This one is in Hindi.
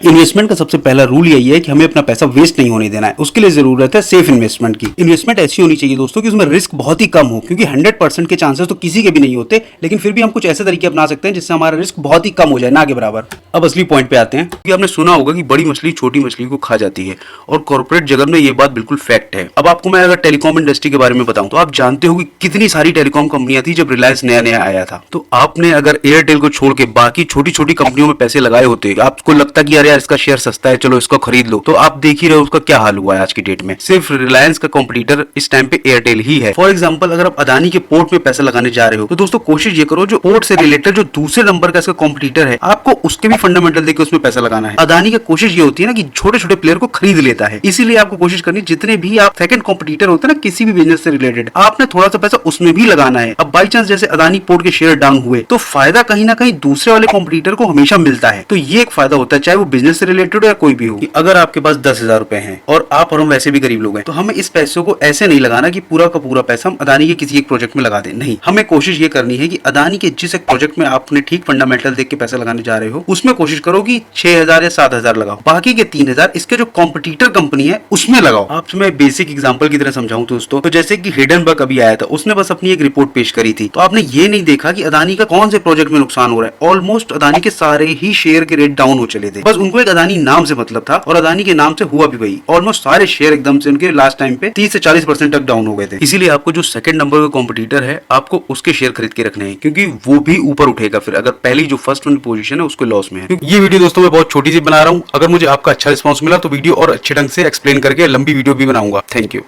इन्वेस्टमेंट का सबसे पहला रूल यही है कि हमें अपना पैसा वेस्ट नहीं होने देना है। उसके लिए जरूरत है सेफ इन्वेस्टमेंट की। इन्वेस्टमेंट ऐसी होनी चाहिए दोस्तों कि उसमें रिस्क बहुत ही कम हो, क्योंकि 100% के चांसेस तो किसी के भी नहीं होते, लेकिन फिर भी हम कुछ ऐसे तरीके अपना सकते हैं जिससे हमारा रिस्क बहुत ही कम हो जाए, ना के बराबर। अब असली पॉइंट पे आते हैं, क्योंकि आपने सुना होगा कि बड़ी मछली छोटी मछली को खा जाती है, और कॉर्पोरेट जगत में ये बात बिल्कुल फैक्ट है। अब आपको मैं अगर टेलीकॉम इंडस्ट्री के बारे में बताऊं तो आप जानते हो कि कितनी सारी टेलीकॉम कंपनियां थी जब रिलायंस नया नया आया था। तो आपने अगर एयरटेल को छोड़ के बाकी छोटी छोटी कंपनियों में पैसे लगाए होते, आपको लगता कि यार इसका शेयर सस्ता है, चलो इसको खरीद लो, तो आप देख ही रहे हो उसका क्या हाल हुआ है आज की डेट में। सिर्फ रिलायंस का कॉम्पिटिटर इस टाइम पे एयरटेल ही है। फॉर एग्जांपल, अगर आप अदानी के पोर्ट में पैसा लगाने जा रहे हो तो दोस्तों कोशिश ये करो जो पोर्ट से रिलेटेड जो दूसरे नंबर का इसका कॉम्पिटिटर है, आपको उसके भी फंडामेंटल देकर उसमें पैसा लगाना है। अदानी की कोशिश ये होती है ना कि छोटे छोटे प्लेयर को खरीद लेता है, इसीलिए आपको कोशिश करनी जितने भी आप सेकंड कॉम्पिटिटर होते हैं ना किसी भी बिजनेस से रिलेटेड, आपने थोड़ा सा पैसा उसमें भी लगाना है। अब बाई चांस जैसे अदानी पोर्ट के शेयर डाउन हुए तो फायदा कहीं ना कहीं दूसरे वाले कॉम्पिटिटर को हमेशा मिलता है। तो ये एक फायदा होता है, चाहे वो बिजनेस से रिलेटेड हो या कोई भी हो। अगर आपके पास 10,000 रुपए हैं और आप और हम वैसे भी गरीब लोग हैं, तो हमें इस पैसों को ऐसे नहीं लगाना कि पूरा का पूरा पैसा हम अदानी के किसी एक प्रोजेक्ट में लगा दें। नहीं, हमें कोशिश ये करनी है कि अदानी के जिस एक प्रोजेक्ट में आपने ठीक फंडामेंटल देख के पैसा लगाने जा रहे हो, उसमें कोशिश करो कि 6,000 या 7,000 लगाओ, बाकी के 3,000 इसके जो कॉम्पिटिटर कंपनी है उसमें लगाओ। आपसे मैं बेसिक एग्जांपल की तरह समझाऊं दोस्तों, तो जैसे कि हिडनबर्ग अभी आया था, उसने बस अपनी एक रिपोर्ट पेश करी थी, तो आपने ये नहीं देखा कि अदानी का कौन से प्रोजेक्ट में नुकसान हो रहा है। ऑलमोस्ट अदानी के सारे ही शेयर के रेट डाउन हो चले थे, बस उनको एक अदानी नाम से मतलब था, और अदानी के नाम से हुआ भी वही। ऑलमोस्ट सारे शेयर एकदम से उनके लास्ट टाइम पे 30 से 40% तक डाउन हो गए थे। इसीलिए आपको जो सेकंड नंबर का कॉम्पिटिटर है, आपको उसके शेयर खरीद के रखने हैं, क्योंकि वो भी ऊपर उठेगा फिर, अगर पहली जो फर्स्ट वाली पोजीशन है उसको लॉस में है। ये वीडियो दोस्तों मैं बहुत छोटी सी बना रहा हूँ, अगर मुझे आपका अच्छा रिस्पॉन्स मिला तो वीडियो और अच्छे ढंग से एक्सप्लेन करके लंबी वीडियो भी बनाऊंगा। Thank you.